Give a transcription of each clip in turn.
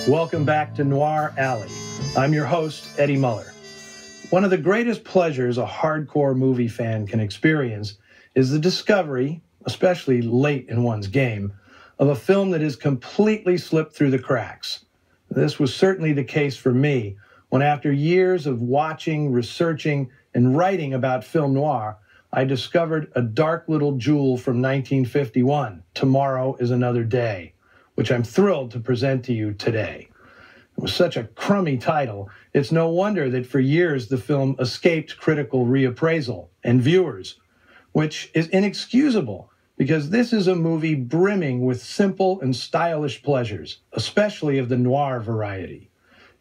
Welcome back to Noir Alley. I'm your host, Eddie Muller. One of the greatest pleasures a hardcore movie fan can experience is the discovery, especially late in one's game, of a film that has completely slipped through the cracks. This was certainly the case for me when, after years of watching, researching, and writing about film noir, I discovered a dark little jewel from 1951, Tomorrow is Another Day, which I'm thrilled to present to you today. It was such a crummy title, it's no wonder that for years the film escaped critical reappraisal and viewers, which is inexcusable because this is a movie brimming with simple and stylish pleasures, especially of the noir variety.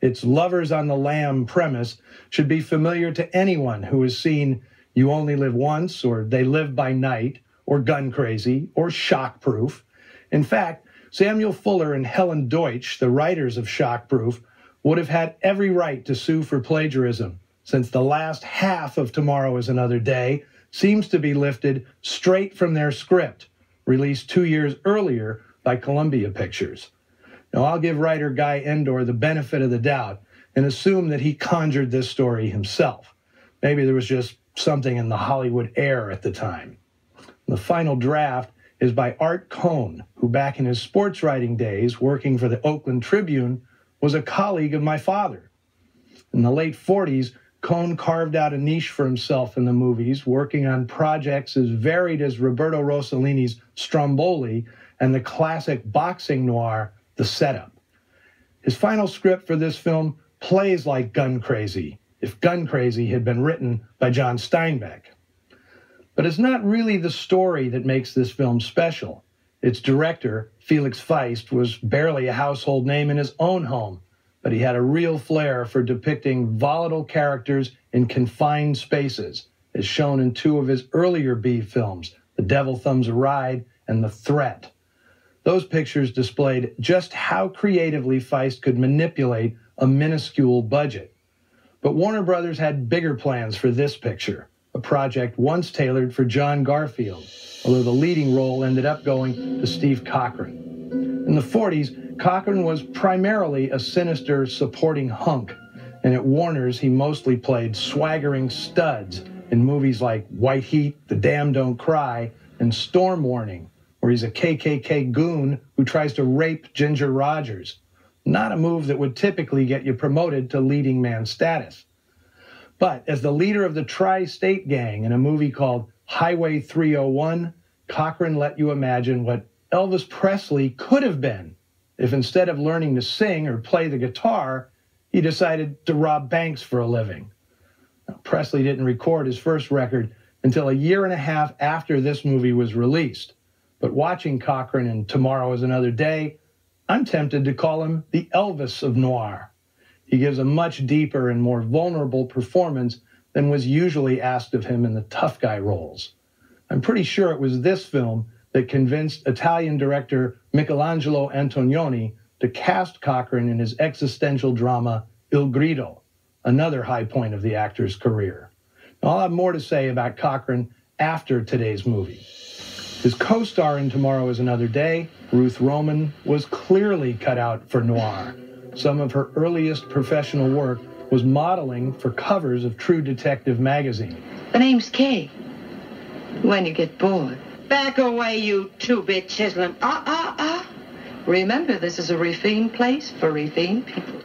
Its lovers on the lam premise should be familiar to anyone who has seen You Only Live Once, or They Live by Night, or Gun Crazy, or Shockproof. In fact, Samuel Fuller and Helen Deutsch, the writers of Shockproof, would have had every right to sue for plagiarism, since the last half of Tomorrow is Another Day seems to be lifted straight from their script, released 2 years earlier by Columbia Pictures. Now, I'll give writer Guy Endor the benefit of the doubt and assume that he conjured this story himself. Maybe there was just something in the Hollywood air at the time. The final draft is by Art Cohn, who back in his sports writing days, working for the Oakland Tribune, was a colleague of my father. In the late 40s, Cohn carved out a niche for himself in the movies, working on projects as varied as Roberto Rossellini's Stromboli and the classic boxing noir, The Setup. His final script for this film plays like Gun Crazy, if Gun Crazy had been written by John Steinbeck. But it's not really the story that makes this film special. Its director, Felix Feist, was barely a household name in his own home, but he had a real flair for depicting volatile characters in confined spaces, as shown in two of his earlier B films, The Devil Thumbs a Ride and The Threat. Those pictures displayed just how creatively Feist could manipulate a minuscule budget. But Warner Brothers had bigger plans for this picture, a project once tailored for John Garfield, although the leading role ended up going to Steve Cochran. In the 40s, Cochran was primarily a sinister supporting hunk, and at Warner's he mostly played swaggering studs in movies like White Heat, The Damned Don't Cry, and Storm Warning, where he's a KKK goon who tries to rape Ginger Rogers. Not a move that would typically get you promoted to leading man status. But as the leader of the Tri-State Gang in a movie called Highway 301, Cochran let you imagine what Elvis Presley could have been if instead of learning to sing or play the guitar, he decided to rob banks for a living. Now, Presley didn't record his first record until a year and a half after this movie was released. But watching Cochran in Tomorrow is Another Day, I'm tempted to call him the Elvis of noir. He gives a much deeper and more vulnerable performance than was usually asked of him in the tough guy roles. I'm pretty sure it was this film that convinced Italian director Michelangelo Antonioni to cast Cochran in his existential drama Il Grido, another high point of the actor's career. Now, I'll have more to say about Cochran after today's movie. His co-star in Tomorrow is Another Day, Ruth Roman, was clearly cut out for noir. Some of her earliest professional work was modeling for covers of True Detective magazine. The name's Kay. When you get bored. Back away, you two-bit chiseling. Remember, this is a refined place for refined people.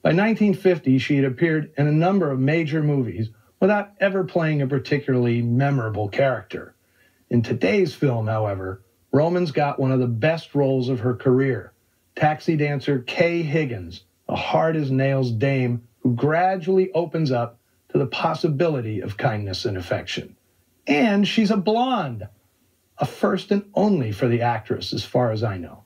By 1950, she had appeared in a number of major movies without ever playing a particularly memorable character. In today's film, however, Roman's got one of the best roles of her career. Taxi dancer Kay Higgins, a hard-as-nails dame who gradually opens up to the possibility of kindness and affection. And she's a blonde, a first and only for the actress, as far as I know.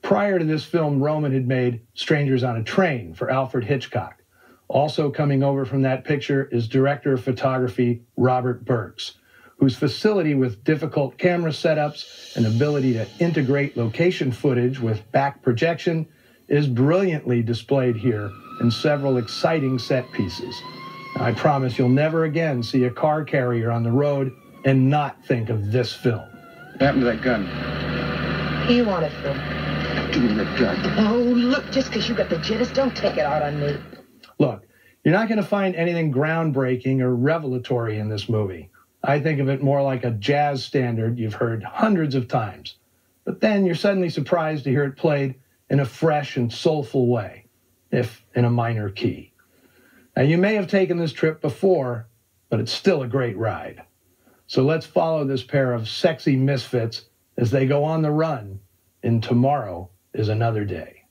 Prior to this film, Roman had made Strangers on a Train for Alfred Hitchcock. Also coming over from that picture is director of photography Robert Burks, whose facility with difficult camera setups and ability to integrate location footage with back projection is brilliantly displayed here in several exciting set pieces. I promise you'll never again see a car carrier on the road and not think of this film. What happened to that gun? He wanted film. doing the gun. Oh, look, just because you got the jitters, don't take it out on me. Look, you're not going to find anything groundbreaking or revelatory in this movie. I think of it more like a jazz standard you've heard hundreds of times. But then you're suddenly surprised to hear it played in a fresh and soulful way, if in a minor key. Now, you may have taken this trip before, but it's still a great ride. So let's follow this pair of sexy misfits as they go on the run in Tomorrow is Another Day.